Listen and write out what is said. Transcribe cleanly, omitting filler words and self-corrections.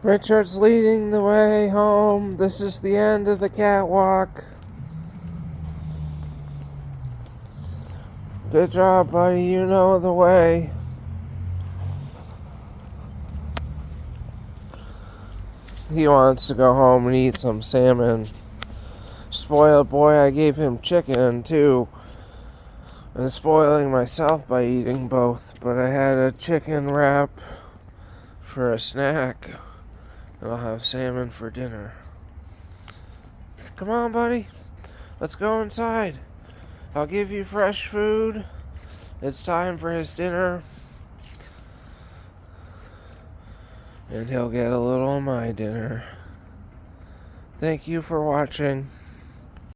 Richard's leading the way home. This is the end of the catwalk. Good job, buddy. You know the way. He wants to go home and eat some salmon. Spoiled boy, I gave him chicken too. And spoiling myself by eating both. But I had a chicken wrap for a snack. And I'll have salmon for dinner. Come on, buddy. Let's go inside. I'll give you fresh food. It's time for his dinner. And he'll get a little of my dinner. Thank you for watching.